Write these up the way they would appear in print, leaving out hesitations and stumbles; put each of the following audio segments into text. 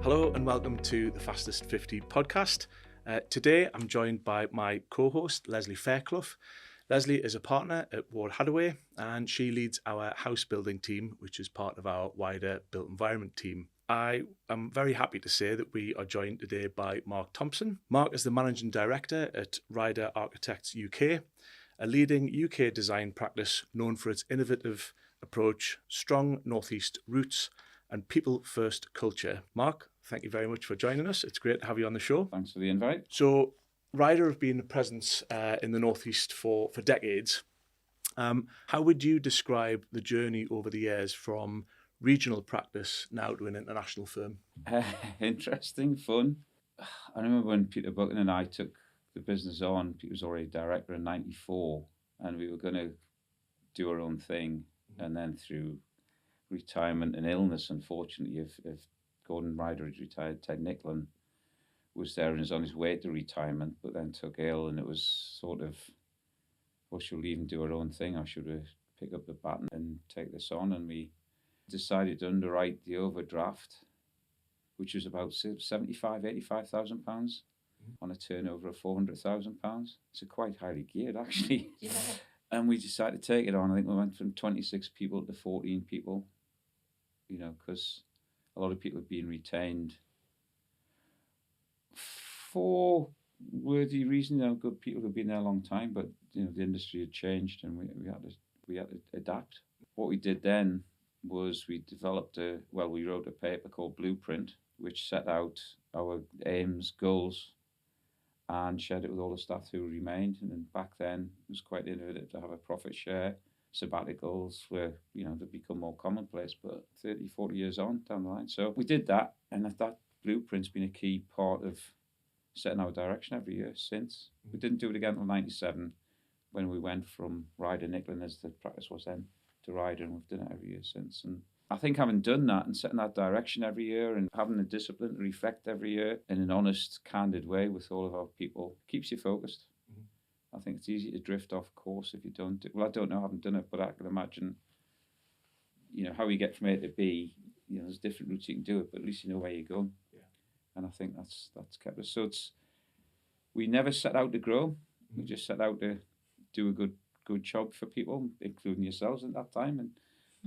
Hello and welcome to the Fastest 50 podcast. Today I'm joined by my co-host Lesley Fairclough. Lesley is a partner at Ward Hadaway and she leads our house building team, which is part of our wider built environment team. I am very happy to say that we are joined today by Mark Thompson. Mark is the Managing Director at Ryder Architecture UK, a leading UK design practice known for its innovative approach, strong northeast roots and people-first culture. Mark, thank you very much for joining us. It's great to have you on the show. Thanks for the invite. So, Ryder have been a presence in the northeast for decades. How would you describe the journey over the years from regional practice now to an international firm? Interesting, fun. I remember when Peter Buchan and I took the business on. Peter was already director in '94, and we were going to do our own thing. And then through retirement and illness, unfortunately, if Gordon Ryder had retired, Ted Nicklin was there and was on his way to retirement, but then took ill, and it was sort of, well, should we even do our own thing, or should we pick up the baton and take this on? And we decided to underwrite the overdraft, which was about £85,000 on a turnover of £400,000. So quite highly geared, actually. Yeah. And we decided to take it on. I think we went from 26 people to 14 people, because a lot of people have been retained for worthy reasons. Good people who've been there a long time, but the industry had changed, and we had to adapt. What we did then was we wrote a paper called Blueprint, which set out our aims, goals, and shared it with all the staff who remained. And then back then it was quite innovative to have a profit share. Sabbaticals where they've become more commonplace, but 30, 40 years on down the line. So we did that, and that blueprint's been a key part of setting our direction every year since. We didn't do it again until '97 when we went from Ryder Nicklin, as the practice was then, to Ryder, and we've done it every year since. And I think having done that and setting that direction every year and having the discipline to reflect every year in an honest, candid way with all of our people keeps you focused. I think it's easy to drift off course if you don't do. Well, I don't know, I haven't done it, but I can imagine, how you get from A to B. There's different routes you can do it, but at least you know where you're going. Yeah. And I think that's kept us. So we never set out to grow. We just set out to do a good job for people, including yourselves at that time, and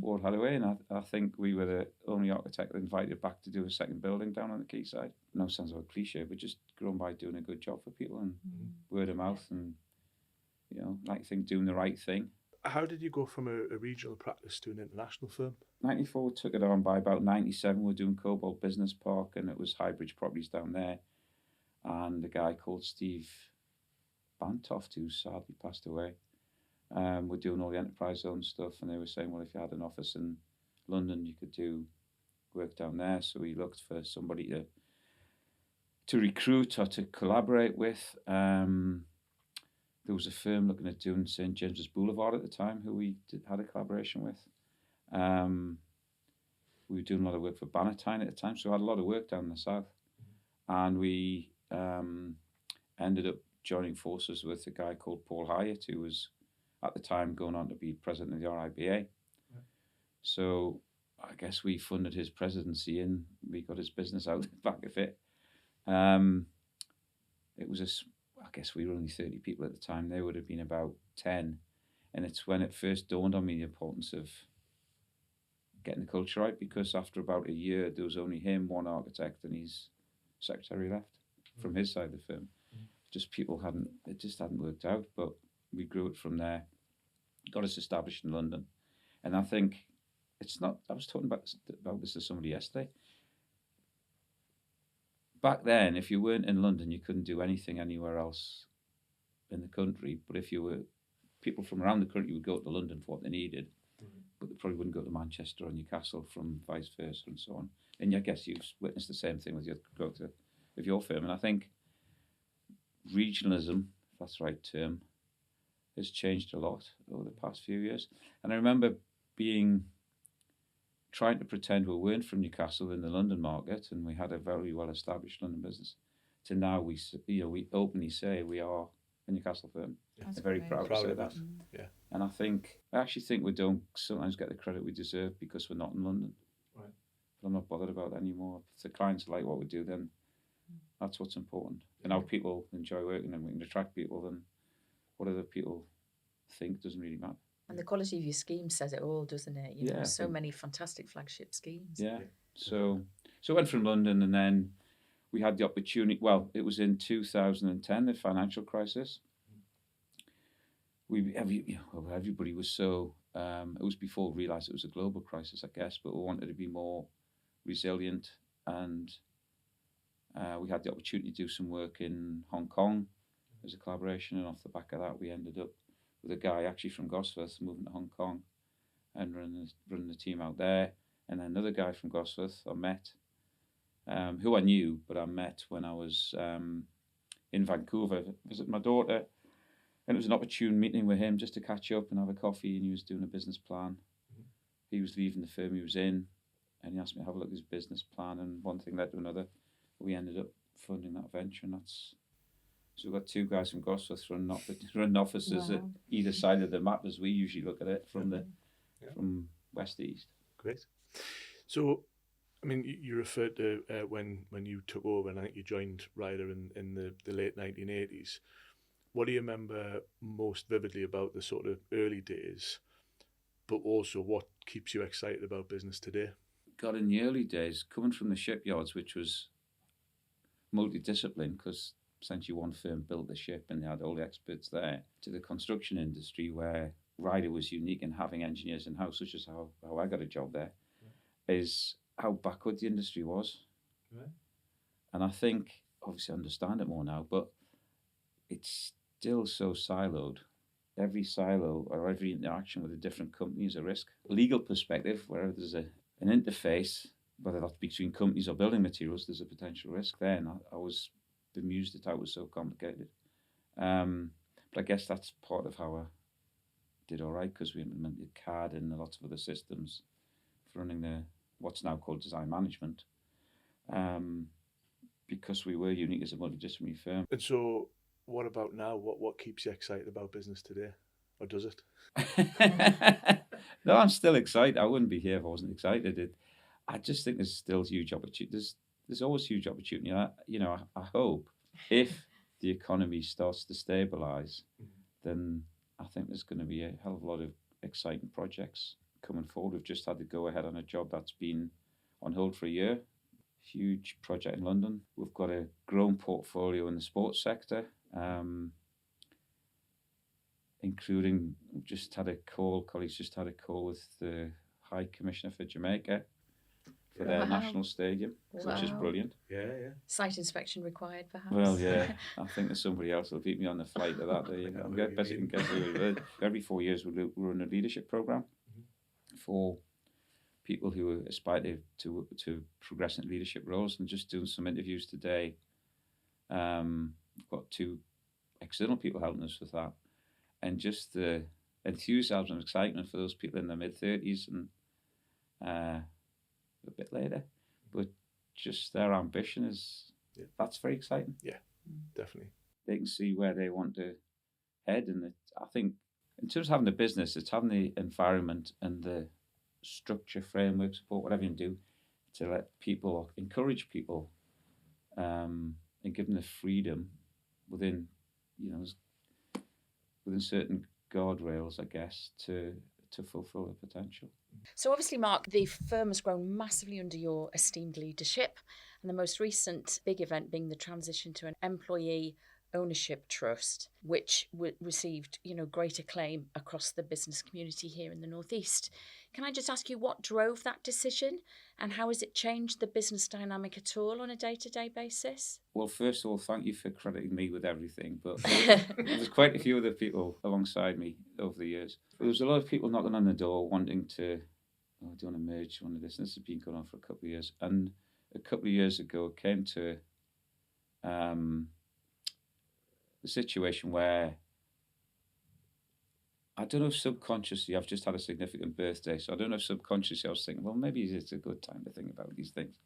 Ward Hadaway. And I think we were the only architect that invited back to do a second building down on the quayside. No, sounds like a cliche, but just grown by doing a good job for people and word of mouth and, doing the right thing. How did you go from a regional practice to an international firm? 94 took it on. By about 97, we were doing Cobalt Business Park, and it was Highbridge Properties down there. And a guy called Steve Bantoft, who sadly passed away, we're doing all the enterprise zone stuff, and they were saying, well, if you had an office in London, you could do work down there. So we looked for somebody to recruit or to collaborate with. There was a firm looking at doing St. James's Boulevard at the time, who we had a collaboration with. We were doing a lot of work for Bannatyne at the time, so we had a lot of work down in the south. And we ended up joining forces with a guy called Paul Hyatt, who was at the time going on to be president of the RIBA. Right. So I guess we funded his presidency and we got his business out the back of it. It was I guess we were only 30 people at the time. They would have been about 10. And it's when it first dawned on me the importance of getting the culture right, because after about a year, there was only him, one architect, and his secretary left from his side of the firm. Just it just hadn't worked out, but we grew it from there, got us established in London. And I think I was talking about this to somebody yesterday. Back then, if you weren't in London, you couldn't do anything anywhere else in the country. But if you were, people from around the country would go to London for what they needed, but they probably wouldn't go to Manchester or Newcastle from vice versa and so on. And I guess you've witnessed the same thing with your growth of your firm. And I think regionalism, if that's the right term, has changed a lot over the past few years. And I remember trying to pretend we weren't from Newcastle in the London market, and we had a very well-established London business, to now we openly say we are a Newcastle firm. Yeah. I'm very proud to say that. Yeah. And I actually think we don't sometimes get the credit we deserve because we're not in London. Right. But I'm not bothered about that anymore. If the clients like what we do, then that's what's important. And how people enjoy working, and we can attract people, then what other people think doesn't really matter. And the quality of your scheme says it all, doesn't it? You know, so many fantastic flagship schemes. Yeah. So I went from London, and then we had the opportunity. Well, it was in 2010, the financial crisis. Everybody was so. It was before we realised it was a global crisis, I guess. But we wanted to be more resilient, and we had the opportunity to do some work in Hong Kong as a collaboration. And off the back of that, we ended up with a guy actually from Gosforth moving to Hong Kong and running the team out there. And then another guy from Gosforth I met, who I knew, but I met when I was in Vancouver visiting my daughter. And it was an opportune meeting with him just to catch up and have a coffee, and he was doing a business plan. He was leaving the firm he was in, and he asked me to have a look at his business plan, and one thing led to another. We ended up funding that venture, and so we've got two guys from Gosforth running offices at either side of the map, as we usually look at it, from west to east. Great. So, I mean, you referred to when you took over, and I think you joined Ryder in the late 1980s. What do you remember most vividly about the sort of early days, but also what keeps you excited about business today? God, in the early days, coming from the shipyards, which was multidiscipline, because essentially one firm built the ship and they had all the experts there, to the construction industry, where Ryder was unique in having engineers in-house, such as how I got a job there, is how backward the industry was. Right. And I think, obviously I understand it more now, but it's still so siloed. Every silo or every interaction with a different company is a risk. Legal perspective, wherever there's an interface, whether that's between companies or building materials, there's a potential risk there. And I was bemused at how it was so complicated. But I guess that's part of how I did all right, because we implemented CAD and lots of other systems for running what's now called design management, because we were unique as a multidisciplinary firm. And so, what about now? What keeps you excited about business today, or does it? No, I'm still excited. I wouldn't be here if I wasn't excited. I just think there's still huge opportunity. There's always huge opportunity. I hope if the economy starts to stabilise, then I think there's going to be a hell of a lot of exciting projects coming forward. We've just had to go ahead on a job that's been on hold for a year. Huge project in London. We've got a growing portfolio in the sports sector, including colleagues just had a call with the High Commissioner for Jamaica for their national stadium, which is brilliant. Yeah. Site inspection required, perhaps. Well, yeah. I think there's somebody else will beat me on the flight of that. There you go. Best you can get through. Every 4 years we run a leadership program for people who aspire to progress in leadership roles, and just doing some interviews today. We've got 2 external people helping us with that, and just the enthusiasm and excitement for those people in their mid-30s and a bit later, but just their ambition that's very exciting. Yeah, definitely. They can see where they want to head, and I think in terms of having the business, it's having the environment and the structure, framework, support, whatever you can do to let people or encourage people and give them the freedom within certain guardrails, I guess, to fulfill their potential. So obviously, Mark, the firm has grown massively under your esteemed leadership, and the most recent big event being the transition to an employee ownership trust, which received, great acclaim across the business community here in the Northeast. Can I just ask you what drove that decision, and how has it changed the business dynamic at all on a day-to-day basis? Well, first of all, thank you for crediting me with everything, but there's quite a few other people alongside me over the years. There was a lot of people knocking on the door wanting to, do you want to merge, one of this? This has been going on for a couple of years. And a couple of years ago, it came to the situation where, I don't know if subconsciously, I've just had a significant birthday, so I don't know if subconsciously I was thinking, well, maybe it's a good time to think about these things.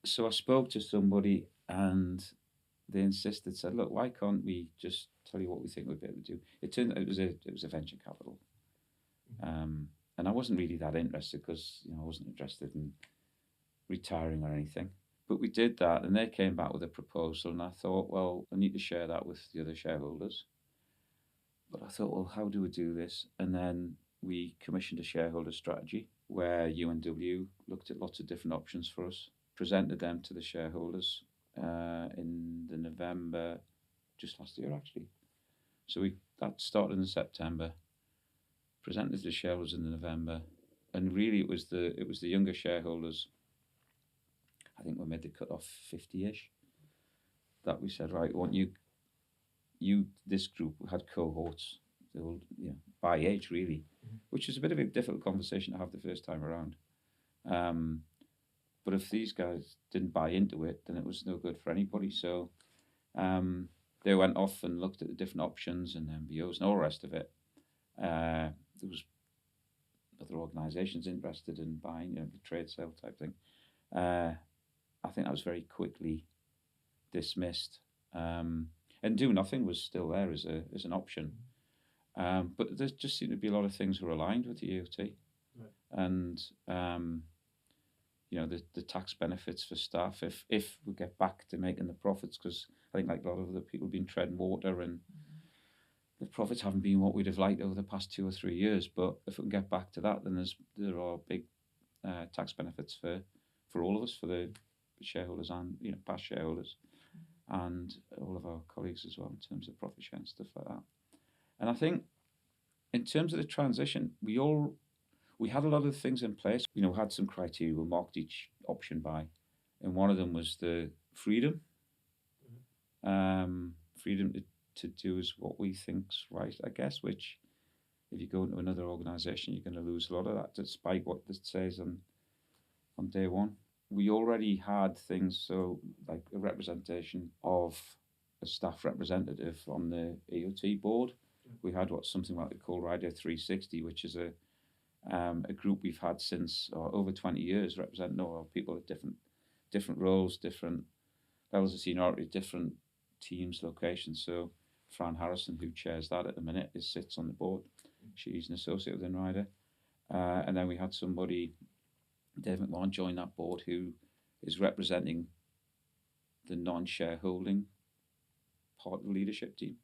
So I spoke to somebody and they said, look, why can't we just tell you what we think we'd be able to do? It turned out it was a venture capital. And I wasn't really that interested because, I wasn't interested in retiring or anything. But we did that, and they came back with a proposal, and I thought, well, I need to share that with the other shareholders. But I thought, well, how do we do this? And then we commissioned a shareholder strategy where UNW looked at lots of different options for us, presented them to the shareholders in the November, just last year actually. So that started in September, presented to the shareholders in November, and really it was the younger shareholders. I think we made the cut off 50-ish. That we said, right, I want this group had cohorts, they all, by age really, which is a bit of a difficult conversation to have the first time around. But if these guys didn't buy into it, then it was no good for anybody. So they went off and looked at the different options and MBOs and all the rest of it. There was other organisations interested in buying, the trade sale type thing. I think that was very quickly dismissed. And do nothing was still there as an option. But there just seemed to be a lot of things were aligned with the EOT. Right. And, the tax benefits for staff, if we get back to making the profits, because I think like a lot of other people have been treading water and the profits haven't been what we'd have liked over the past 2 or 3 years. But if we can get back to that, then there are big tax benefits for all of us, for the shareholders and past shareholders, and all of our colleagues as well in terms of profit share and stuff like that. And I think in terms of the transition, we had a lot of things in place. We had some criteria. We marked each option by, and one of them was the freedom. Freedom to do is what we think's right, I guess, which if you go into another organisation, you're going to lose a lot of that, despite what it says on day one. We already had things, so like a representation of a staff representative on the EOT board. We had something like we call Ryder 360, which is a group we've had since over 20 years, representing all people at different roles, different levels of seniority, different teams, locations. So Fran Harrison, who chairs that at the minute, sits on the board. She's an associate within Ryder. And then we had somebody, Dave McMahon, join that board, who is representing the non-shareholding part of the leadership team,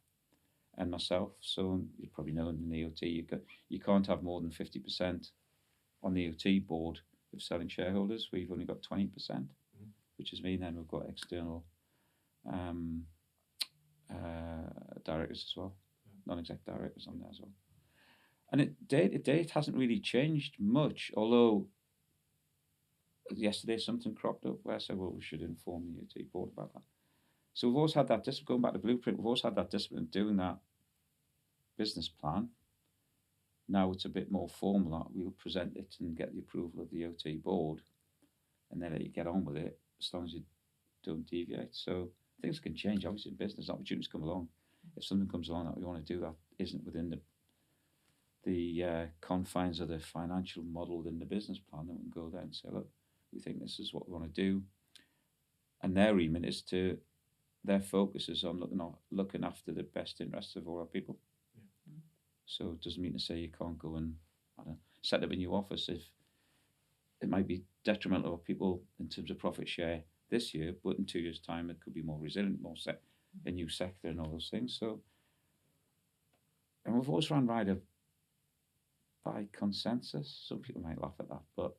and myself. So you probably know in the EOT you can't have more than 50% on the EOT board of selling shareholders. We've only got 20%, which is me. And then we've got external directors as well, non-exec directors on there as well. And day to day, it hasn't really changed much, although yesterday something cropped up where I said, well, we should inform the EOT board about that. So we've always had that discipline, going back to Blueprint, we've always had that discipline doing that business plan. Now it's a bit more formal, that we'll present it and get the approval of the EOT board, and then let you get on with it as long as you don't deviate. So things can change, obviously, in business. Opportunities come along. If something comes along that we want to do that isn't within the confines of the financial model within the business plan, then we can go there and say, look, we think this is what we want to do. And their remit is their focus is on looking after the best interests of all our people. Yeah. So it doesn't mean to say you can't go and set up a new office if it might be detrimental to people in terms of profit share this year, but in 2 years' time it could be more resilient, a new sector and all those things. So, and we've always run Ryder by consensus. Some people might laugh at that, but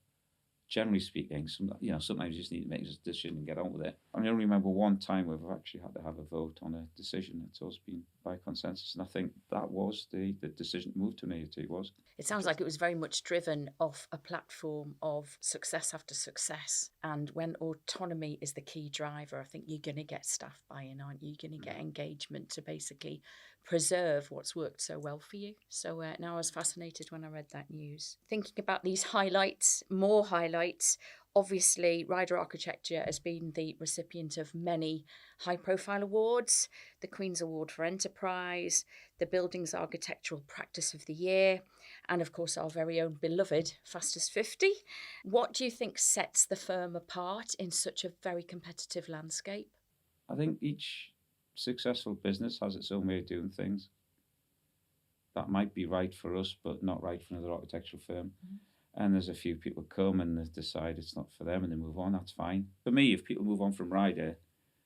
generally speaking, sometimes you just need to make a decision and get on with it. I only remember one time where we've actually had to have a vote on a decision. It's always been by consensus, and I think that was the decision to move to an EOT was. It sounds like it was very much driven off a platform of success after success, and when autonomy is the key driver, I think you're going to get staff buy-in, aren't you? You're going to get engagement to basically preserve what's worked so well for you. So now I was fascinated when I read that news. Thinking about these highlights, more highlights, obviously Ryder Architecture has been the recipient of many high-profile awards, the Queen's Award for Enterprise, the Buildings Architectural Practice of the Year, and of course our very own beloved Fastest 50. What do you think sets the firm apart in such a very competitive landscape? I think each successful business has its own way of doing things. that might be right for us, but not right for another architectural firm. And there's a few people come and they decide it's not for them and they move on. That's fine. For me, if people move on from Ryder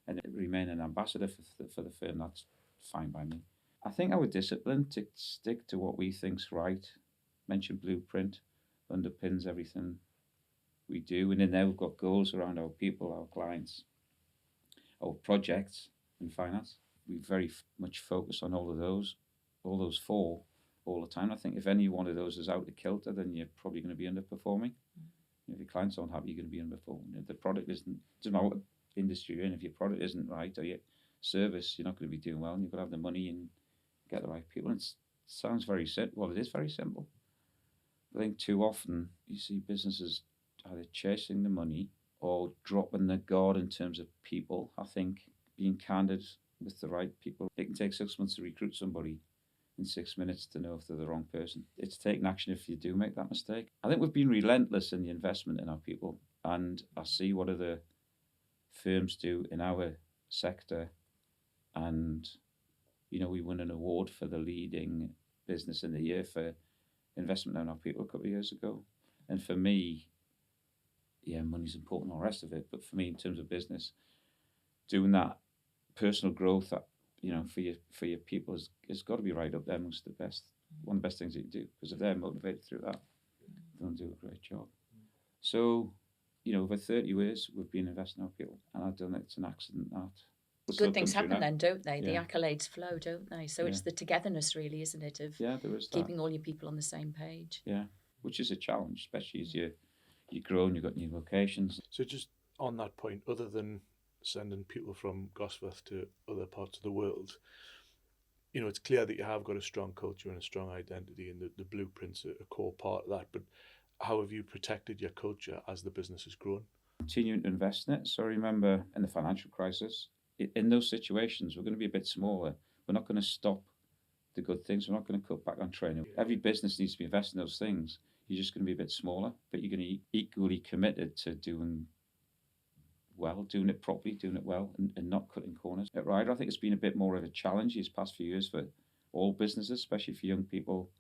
and remain an ambassador for the firm, that's fine by me. I think our discipline to stick to what we think's right, mentioned blueprint, underpins everything we do. And in there, we've got goals around our people, our clients, our projects and finance. We very much focus on all those four all the time. I think if any one of those is out of kilter, then you're probably going to be underperforming. If your clients aren't happy, you're going to be underperforming. If the product isn't, doesn't matter what industry you're in, if your product isn't right or your service, you're not going to be doing well, and you've got to have the money and get the right people. And it sounds very simple. Well, it is very simple. I think too often you see businesses either chasing the money or dropping their guard in terms of people. I think being candid with the right people, it can take 6 months to recruit somebody in 6 minutes to know if they're the wrong person. It's taking action if you do make that mistake. I think we've been relentless in the investment in our people, and I see what other firms do in our sector, and we won an award for the leading business in the year for investment in our people a couple of years ago. And for me, money's important, all the rest of it, but for me, in terms of business, doing that personal growth, that for your people has got to be right up there amongst the best. One of the best things that you do, because if they're motivated through that, they'll do a great job. So, over 30 years we've been investing in our people, and I don't think it's an accident that good things happen then, don't they? Yeah. The accolades flow, don't they? So it's the togetherness, really, isn't it, of there is keeping all your people on the same page. Yeah, which is a challenge, especially as you grow and you've got new locations. So just on that point, other than sending people from Gosforth to other parts of the world, it's clear that you have got a strong culture and a strong identity, and the blueprint's a core part of that. But how have you protected your culture as the business has grown? Continuing to invest in it. So I remember in the financial crisis, in those situations, we're going to be a bit smaller. We're not going to stop the good things. We're not going to cut back on training. Every business needs to be investing in those things. You're just going to be a bit smaller, but you're going to be equally committed to doing it properly, doing it well, and not cutting corners. At Ryder, I think it's been a bit more of a challenge these past few years for all businesses, especially for young people,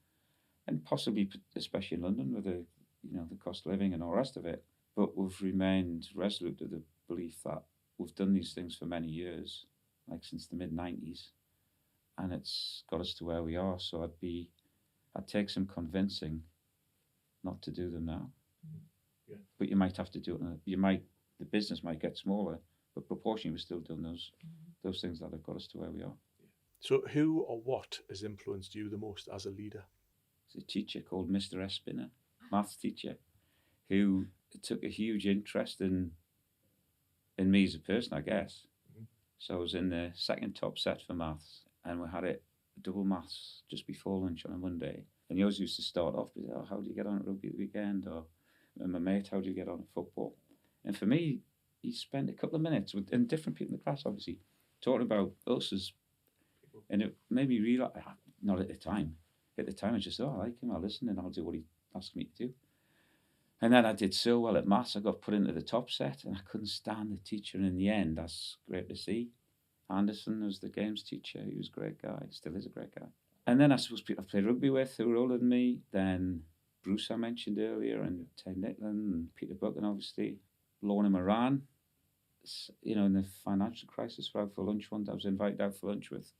and possibly especially in London with the cost of living and all the rest of it. But we've remained resolute to the belief that we've done these things for many years, like since the mid-90s, and it's got us to where we are. So I'd take some convincing not to do them now. Yeah. But you might have to do it. The business might get smaller, but proportionally we're still doing those things that have got us to where we are. So who or what has influenced you the most as a leader? It's a teacher called Mr. Espiner, maths teacher, who took a huge interest in me as a person, I guess. Mm-hmm. So I was in the second top set for maths, and we had it double maths just before lunch on a Monday. And he always used to start off with, how do you get on at rugby at the weekend? Or my mate, how do you get on at football? And for me, he spent a couple of minutes and different people in the class, obviously, talking about us as people. And it made me realize, not at the time. At the time, I just thought, I like him, I'll listen, and I'll do what he asks me to do. And then I did so well at maths, I got put into the top set, and I couldn't stand the teacher. And in the end, that's great to see. Anderson was the games teacher. He was a great guy, still is a great guy. And then I suppose people I played rugby with who were older than me. Then Bruce, I mentioned earlier, and Ted Nicklin, and Peter Buchan, obviously. Lorna Moran, in the financial crisis, we're out for lunch one day. I was invited out for lunch with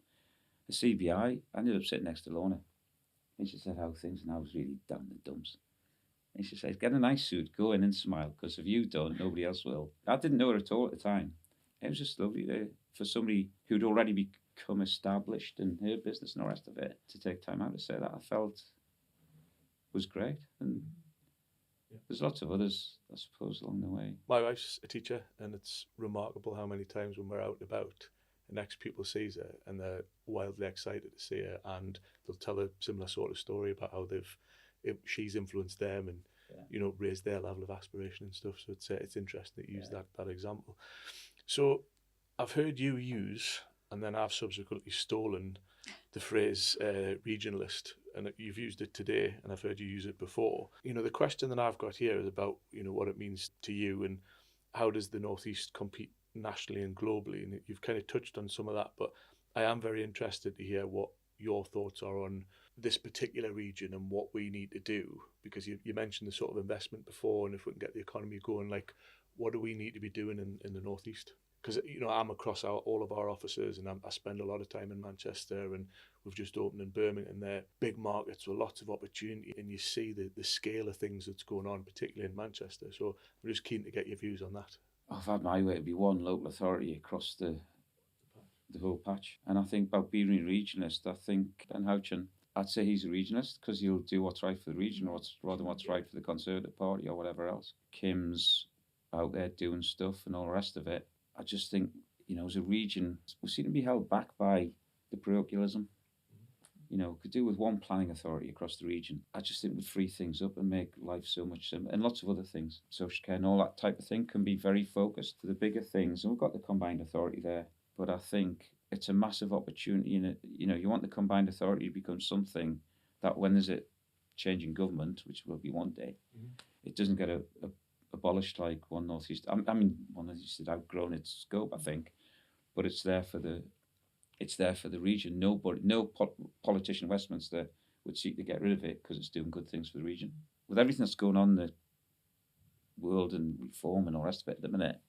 the CBI. I ended up sitting next to Lorna. And she said how things, and I was really down in the dumps. And she said, get a nice suit, go in and smile, because if you don't, nobody else will. I didn't know her at all at the time. It was just lovely for somebody who'd already become established in her business and the rest of it, to take time out to say that, I felt was great. And there's lots of others, I suppose, along the way. My wife's a teacher, and it's remarkable how many times when we're out and about, the next people sees her and they're wildly excited to see her, and they'll tell a similar sort of story about how she's influenced them and raised their level of aspiration and stuff. So it's interesting that you use that example. So I've heard you use, and then I've subsequently stolen, the phrase regionalist, and you've used it today, and I've heard you use it before. The question that I've got here is about what it means to you, and how does the Northeast compete nationally and globally. And you've kind of touched on some of that, but I am very interested to hear what your thoughts are on this particular region and what we need to do, because you mentioned the sort of investment before, and if we can get the economy going, like, what do we need to be doing in the northeast? Because I'm across all of our offices, and I spend a lot of time in Manchester, and we've just opened in Birmingham. They're big markets with lots of opportunity, and you see the scale of things that's going on, particularly in Manchester. So we're just keen to get your views on that. I've had my way to be one local authority across the whole patch. And I think about being a regionalist, I think Ben Houchin, I'd say he's a regionalist because he'll do what's right for the region rather than what's right for the Conservative Party or whatever else. Kim's out there doing stuff and all the rest of it. I just think, as a region, we seem to be held back by the parochialism. Could do with one planning authority across the region. I just think would free things up and make life so much simpler. And lots of other things, social care and all that type of thing, can be very focused for the bigger things. And we've got the combined authority there. But I think it's a massive opportunity in it. You want the combined authority to become something that when there's a change in government, which will be one day, it doesn't get abolished like One North East. One North East has outgrown its scope, I think, but it's there for the region. No politician in Westminster would seek to get rid of it because it's doing good things for the region. With everything that's going on in the world and reform and all the rest of it at the minute,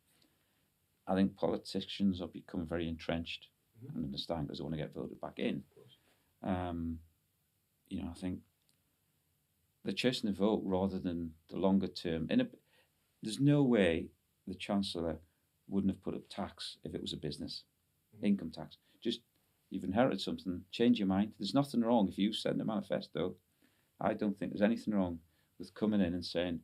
I think politicians are becoming very entrenched and understand because they want to get voted back in. I think they're chasing the vote rather than the longer term. There's no way the Chancellor wouldn't have put up tax if it was a business, income tax. Just, you've inherited something, change your mind. There's nothing wrong if you send a manifesto. I don't think there's anything wrong with coming in and saying,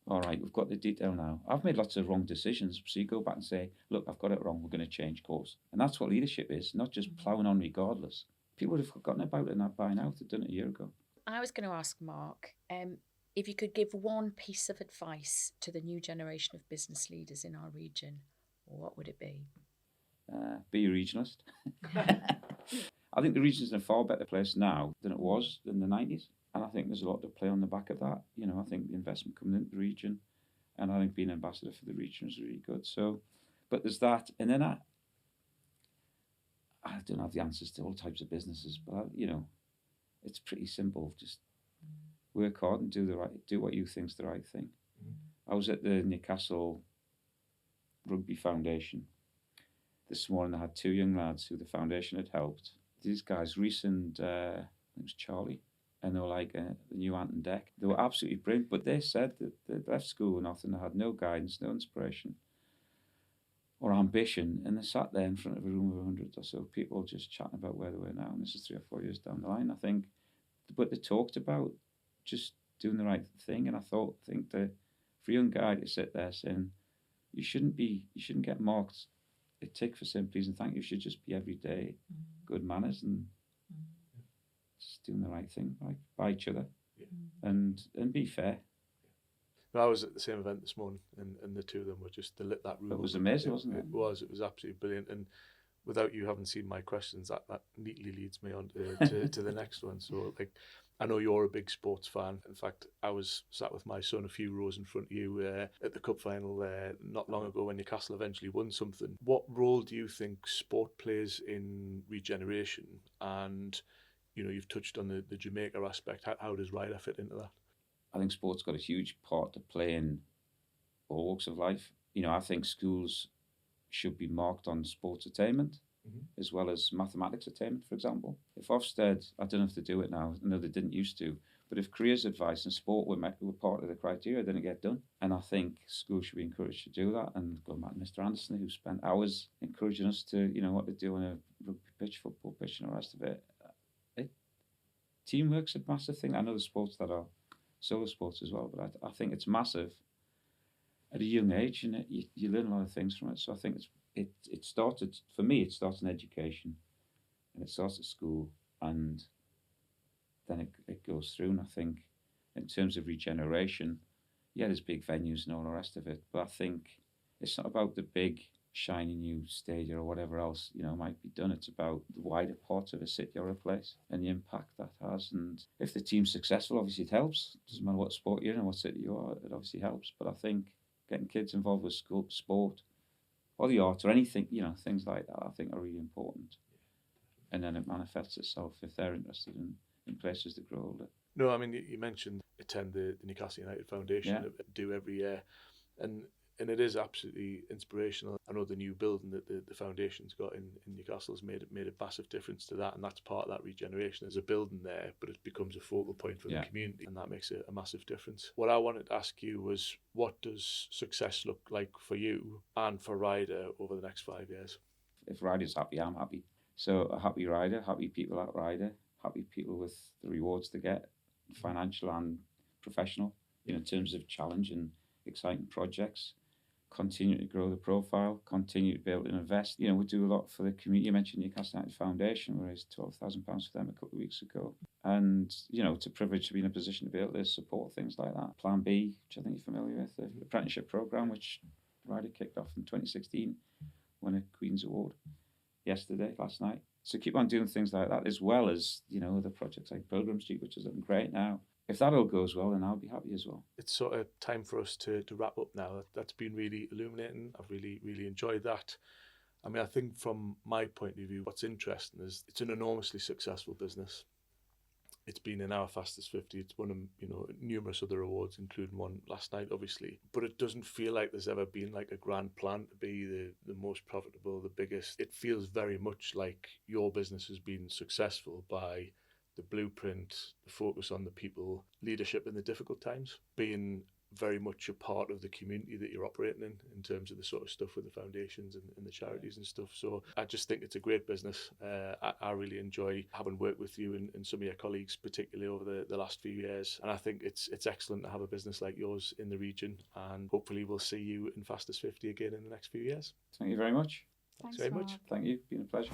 all right, we've got the detail now. I've made lots of wrong decisions. So you go back and say, look, I've got it wrong. We're going to change course. And that's what leadership is, not just ploughing on regardless. People would have forgotten about it and that by now. They'd done it a year ago. I was going to ask Mark, if you could give one piece of advice to the new generation of business leaders in our region, what would it be? Be a regionalist. I think the region's in a far better place now than it was in the 90s. And I think there's a lot to play on the back of that. I think the investment coming into the region, and I think being ambassador for the region is really good. So, but there's that. And then I don't have the answers to all types of businesses, but it's pretty simple. Just work hard and do what you think's the right thing. I was at the Newcastle Rugby Foundation this morning. I had two young lads who the foundation had helped. These guys, Reese and I think it was Charlie, and they were like the new Ant and Dec. They were absolutely brilliant, but they said that they left school and nothing. They had no guidance, no inspiration or ambition, and they sat there in front of a room of 100 or so people just chatting about where they were now, and this is 3 or 4 years down the line, I think. But they talked about just doing the right thing, and I think that for a young guy to sit there saying, you shouldn't get marked a tick for simple please and thank you, should just be everyday good manners and just doing the right thing by each other and be fair. I was at the same event this morning, and the two of them were just, they lit that room. It was amazing, wasn't it? It was absolutely brilliant. And without you having seen my questions, that neatly leads me on to the next one. So, I know you're a big sports fan. In fact, I was sat with my son a few rows in front of you at the cup final not long ago when Newcastle eventually won something. What role do you think sport plays in regeneration? And, you've touched on the Jamaica aspect. How does Ryder fit into that? I think sport's got a huge part to play in all walks of life. I think schools should be marked on sports attainment as well as mathematics attainment, for example. If Ofsted, I don't know if they do it now, I know they didn't used to, but if careers advice and sport were part of the criteria, then it get done. And I think schools should be encouraged to do that. And going back to Mr. Anderson, who spent hours encouraging us to, what to do on a rugby pitch, football pitch, and the rest of it. Teamwork's a massive thing. I know the sports that are solo sports as well, but I think it's massive at a young age, and you learn a lot of things from it. So I think it started, for me, it starts in education, and it starts at school, and then it goes through. And I think in terms of regeneration, there's big venues and all the rest of it, but I think it's not about the big shiny new stadium or whatever else might be done. It's about the wider parts of a city or a place and the impact that has. And if the team's successful, obviously it helps. It doesn't matter what sport you're in or what city you are, it obviously helps. But I think getting kids involved with school, sport or the arts or anything, things like that, I think are really important. and then it manifests itself if they're interested in places to grow older. No, I mean, you mentioned attend the Newcastle United Foundation, do every year, and it is absolutely inspirational. I know the new building that the foundation's got in Newcastle has made a massive difference to that, and that's part of that regeneration. There's a building there, but it becomes a focal point for the community, and that makes a massive difference. What I wanted to ask you was, what does success look like for you and for Ryder over the next 5 years? If Ryder's happy, I'm happy. So a happy Ryder, happy people at Ryder, happy people with the rewards they get, financial and professional, in terms of challenge and exciting projects. Continue to grow the profile, continue to be able to invest. We do a lot for the community. You mentioned Newcastle United Foundation. We raised £12,000 for them a couple of weeks ago. And, it's a privilege to be in a position to be able to support things like that. Plan B, which I think you're familiar with, the apprenticeship programme, which Ryder kicked off in 2016, won a Queen's Award last night. So keep on doing things like that, as well as, other projects like Pilgrim Street, which is looking great now. If that all goes well, then I'll be happy as well. It's sort of time for us to wrap up now. That's been really illuminating. I've really, really enjoyed that. I mean, I think from my point of view, what's interesting is it's an enormously successful business. It's been in our Fastest 50. It's won, numerous other awards, including one last night, obviously. But it doesn't feel like there's ever been like a grand plan to be the most profitable, the biggest. It feels very much like your business has been successful by the blueprint, the focus on the people, leadership in the difficult times, being very much a part of the community that you're operating in terms of the sort of stuff with the foundations and the charities and stuff. So I just think it's a great business. I really enjoy having worked with you and some of your colleagues, particularly over the last few years. And I think it's excellent to have a business like yours in the region, and hopefully we'll see you in Fastest 50 again in the next few years. Thank you very much. Thanks very much. Thank you. It's been a pleasure.